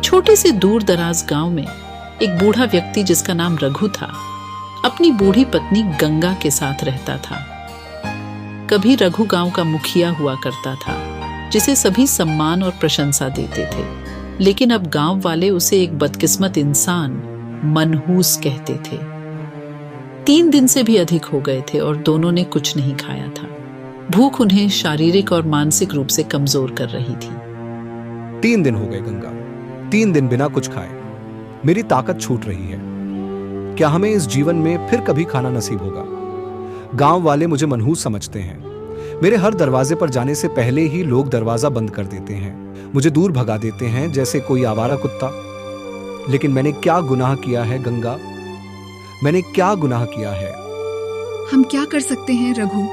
छोटे से दूर दराज गांव में एक बूढ़ा व्यक्ति जिसका नाम रघु था, अपनी बूढ़ी पत्नी गंगा के साथ रहता था। कभी रघु गांव का मुखिया हुआ करता था, जिसे सभी सम्मान और प्रशंसा देते थे, लेकिन अब गांव वाले उसे एक बदकिस्मत इंसान, मनहूस कहते थे। 3 दिन से भी अधिक हो गए थे और दोनों ने कुछ नहीं खाया था। भूख उन्हें शारीरिक और मानसिक रूप से कमजोर कर रही थी। 3 दिन हो गए गंगा, 3 दिन बिना कुछ खाए। मेरी ताकत छूट रही है। क्या हमें इस जीवन में फिर कभी खाना नसीब होगा? गांव वाले मुझे मनहूस समझते हैं। मेरे हर दरवाजे पर जाने से पहले ही लोग दरवाजा बंद कर देते हैं, मुझे दूर भगा देते हैं जैसे कोई आवारा कुत्ता। लेकिन मैंने क्या गुनाह किया है गंगा? मैंने क्या गुनाह किया है? हम क्या कर सकते हैं रघु?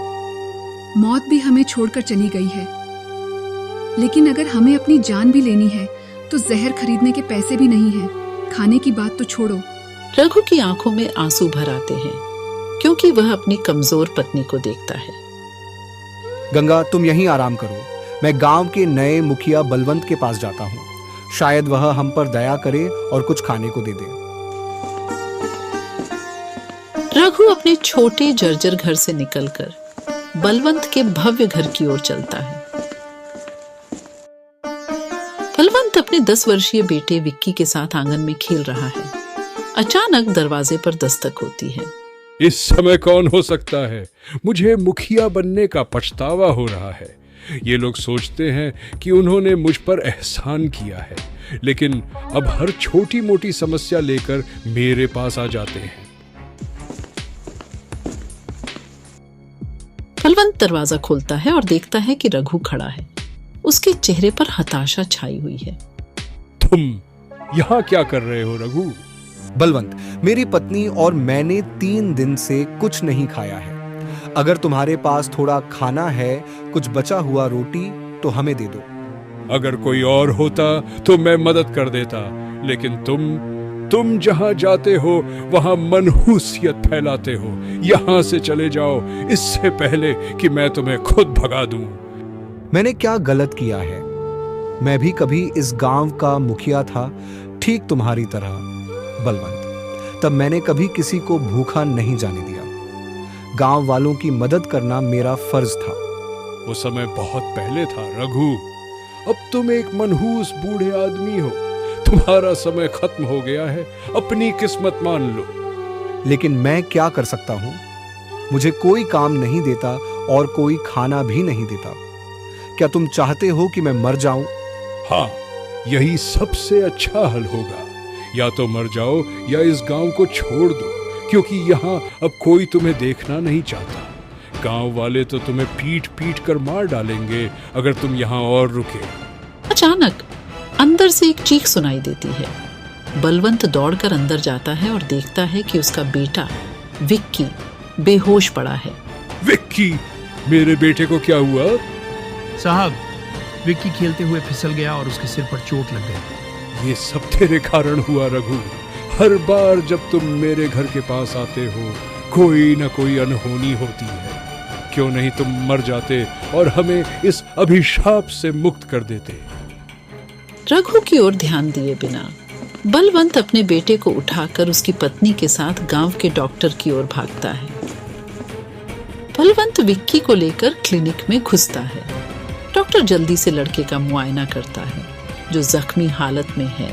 मौत भी हमें छोड़कर चली गई है, लेकिन अगर हमें अपनी जान भी लेनी है तो जहर खरीदने के पैसे भी नहीं हैं। खाने की बात तो छोड़ो। रघु की आंखों में आंसू भर आते हैं, क्योंकि वह अपनी कमजोर पत्नी को देखता है। गंगा, तुम यहीं आराम करो। मैं गांव के नए मुखिया बलवंत के पास जाता हूँ। शायद वह हम पर दया करे और कुछ खाने को दे दे। रघु अपने छोटे जर्जर घर से निकलकर बलवंत के भव्य घर की ओर चलता है। बलवंत अपने 10 वर्षीय बेटे विक्की के साथ आंगन में खेल रहा है। अचानक दरवाजे पर दस्तक होती है। इस समय कौन हो सकता है? मुझे मुखिया बनने का पछतावा हो रहा है। ये लोग सोचते हैं कि उन्होंने मुझ पर एहसान किया है, लेकिन अब हर छोटी मोटी समस्या लेकर मेरे पास आ जाते हैं। बलवंत दरवाजा खोलता है और देखता है कि रघु खड़ा है। उसके चेहरे पर हताशा छाई हुई है। तुम यहाँ क्या कर रहे हो रघु? बलवंत, मेरी पत्नी और मैंने 3 दिन से कुछ नहीं खाया है। अगर तुम्हारे पास थोड़ा खाना है, कुछ बचा हुआ रोटी, तो हमें दे दो। अगर कोई और होता तो मैं मदद कर देता, लेकिन तुम जहां जाते हो वहां मनहूसियत फैलाते हो। यहां से चले जाओ, इससे पहले कि मैं तुम्हें खुद भगा दूं। मैंने क्या गलत किया है? मैं भी कभी इस गांव का मुखिया था, ठीक तुम्हारी तरह बलवंत। तब मैंने कभी किसी को भूखा नहीं जाने दिया। गांव वालों की मदद करना मेरा फर्ज था। वो समय बहुत पहले था रघु। अब तुम एक मनहूस बूढ़े आदमी हो। तुम्हारा समय खत्म हो गया है। अपनी किस्मत मान लो। लेकिन मैं क्या कर सकता हूं? मुझे कोई काम नहीं देता और कोई खाना भी नहीं देता। क्या तुम चाहते हो कि मैं मर जाऊं? हाँ, यही सबसे अच्छा हल होगा। या तो मर जाओ या इस गांव को छोड़ दो, क्योंकि यहाँ अब कोई तुम्हें देखना नहीं चाहता। गांव वाले तो तुम्हें पीट पीट कर मार डालेंगे अगर तुम यहाँ और रुके। अचानक अंदर से एक चीख सुनाई देती है। बलवंत दौड़कर अंदर जाता है और देखता है कि उसका बेटा विक्की बेहोश पड़ा है। विक्की, मेरे बेटे को क्या हुआ? साहब, विक्की खेलते हुए फिसल गया और उसके सिर पर चोट लग गई। ये सब तेरे कारण हुआ रघु। हर बार जब तुम मेरे घर के पास आते हो, कोई ना कोई अनहोनी होती है। क्यों नहीं तुम मर जाते और हमें इस अभिशाप से मुक्त कर देते? रघु की ओर ध्यान दिए बिना बलवंत अपने बेटे को उठाकर उसकी पत्नी के साथ गांव के डॉक्टर की ओर भागता है। बलवंत विक्की को लेकर क्लिनिक में घुसता है। डॉक्टर जल्दी से लड़के का मुआयना करता है, जो जख्मी हालत में है।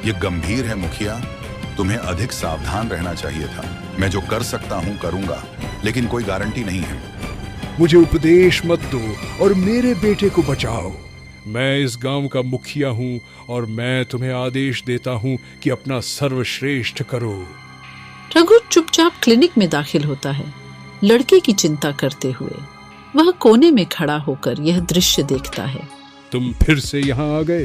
ये गंभीर है मुखिया, तुम्हें अधिक सावधान रहना चाहिए था। मैं जो कर सकता हूँ करूंगा, लेकिन कोई गारंटी नहीं है। मुझे उपदेश मत दो और मेरे बेटे को बचाओ। मैं इस गांव का मुखिया हूँ और मैं तुम्हें आदेश देता हूँ कि अपना सर्वश्रेष्ठ करो। रघु चुपचाप क्लिनिक में दाखिल होता है, लड़के की चिंता करते हुए। वह कोने में खड़ा होकर यह दृश्य देखता है। तुम फिर से यहाँ आ गए?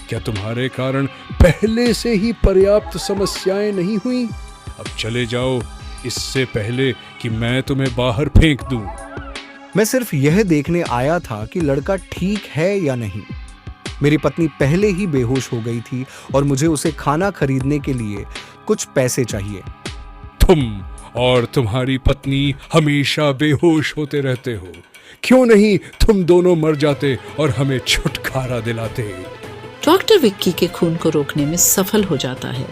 क्या तुम्हारे कारण पहले से ही पर्याप्त समस्याएं नहीं हुई? अब चले जाओ, इससे पहले कि मैं तुम्हें बाहर फेंक दूं। मैं सिर्फ यह देखने आया था कि लड़का ठीक है या नहीं। मेरी पत्नी पहले ही बेहोश हो गई थी और मुझे उसे खाना खरीदने के लिए कुछ पैसे चाहिए। तुम और तुम्हारी पत्नी हमेशा बेहोश होते रहते हो। क्यों नहीं तुम दोनों मर जाते और हमें छुटकारा दिलाते? डॉक्टर विक्की के खून को रोकने में सफल हो जाता है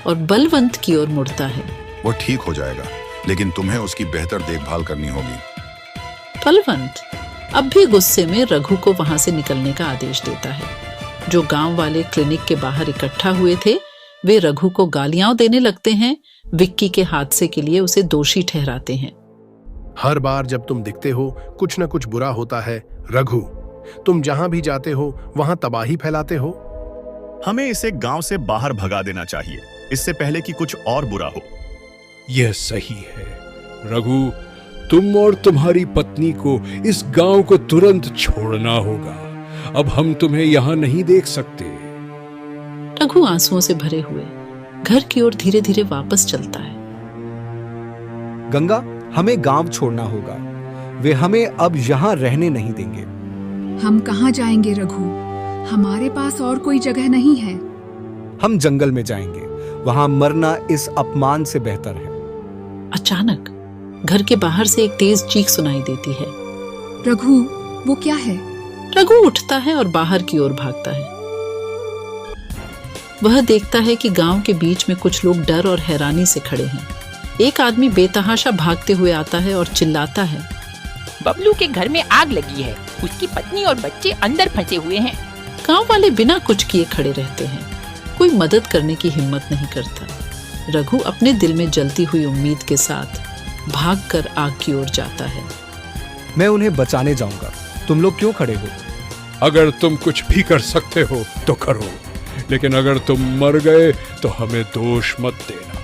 और बलवंत की ओर मुड़ता है। वो ठीक हो जाएगा, लेकिन तुम्हें उसकी बेहतर देखभाल करनी होगी। बलवंत अब भी गुस्से में रघु को वहां से निकलने का आदेश देता है। जो गांव वाले क्लिनिक के बाहर इकट्ठा हुए थे वे रघु को गालियां देने लगते हैं। विक्की के हादसे के लिए उसे दोषी ठहराते हैं। हर बार जब तुम दिखते हो कुछ न कुछ बुरा होता है रघु। तुम जहां भी जाते हो वहां तबाही फैलाते हो। हमें इसे गांव से बाहर भगा देना चाहिए, इससे पहले कि कुछ और बुरा हो। यह सही है रघु, तुम और तुम्हारी पत्नी को इस गांव को तुरंत छोड़ना होगा। अब हम तुम्हें यहां नहीं देख सकते। रघु आंसुओं से भरे हुए घर की ओर धीरे धीरे वापस चलता है। गंगा, हमें गांव छोड़ना होगा। वे हमें अब यहाँ रहने नहीं देंगे। हम कहाँ जाएंगे रघु? हमारे पास और कोई जगह नहीं है। हम जंगल में जाएंगे, वहां मरना इस अपमान से बेहतर है। अचानक घर के बाहर से एक तेज चीख सुनाई देती है। रघु, वो क्या है? रघु उठता है और बाहर की ओर भागता है। वह देखता है कि गांव के बीच में कुछ लोग डर और हैरानी से खड़े हैं। एक आदमी बेतहाशा भागते हुए आता है और चिल्लाता है, बबलू के घर में आग लगी है, उसकी पत्नी और बच्चे अंदर फंसे हुए हैं। गांव वाले बिना कुछ किए खड़े रहते हैं। कोई मदद करने की हिम्मत नहीं करता। रघु अपने दिल में जलती हुई उम्मीद के साथ भागकर आग की ओर जाता है। मैं उन्हें बचाने जाऊंगा। तुम लोग क्यों खड़े हो? अगर तुम कुछ भी कर सकते हो तो करो, लेकिन अगर तुम मर गए तो हमें दोष मत देना।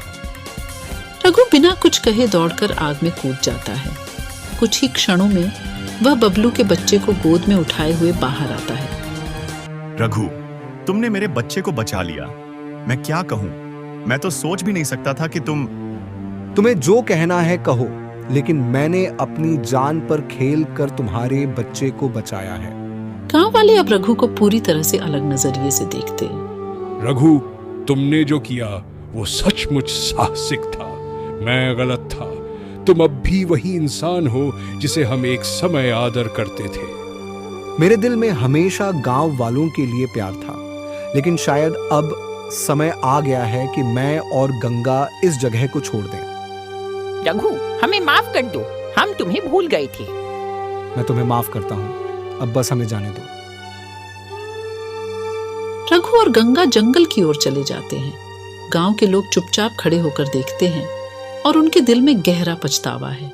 रघु बिना कुछ कहे दौड़कर आग में कूद जाता है। कुछ ही क्षणों में वह बबलू के बच्चे को गोद में उठाए हुए बाहर आता है। रघु, तुमने मेरे बच्चे को बचा लिया। मैं क्या कहूं? मैं तो सोच भी नहीं सकता था कि तुम्हें जो कहना है कहो, लेकिन मैंने अपनी जान पर खेल कर तुम्हारे बच्चे को बचाया है। गांव वाले अब रघु को पूरी तरह से अलग नजरिए से देखते हैं। रघु, तुमने जो किया वो सचमुच साहसिक था। मैं गलत था। तुम अब भी वही इंसान हो जिसे हम एक समय आदर करते थे। मेरे दिल में हमेशा गांव वालों के लिए प्यार था, लेकिन शायद अब समय आ गया है कि मैं और गंगा इस जगह को छोड़ दें। रघु, हमें माफ कर दो, हम तुम्हें भूल गए थे। मैं तुम्हें माफ करता हूँ, अब बस हमें जाने दो। रघु और गंगा जंगल की ओर चले जाते हैं। गांव के लोग चुपचाप खड़े होकर देखते हैं और उनके दिल में गहरा पछतावा है।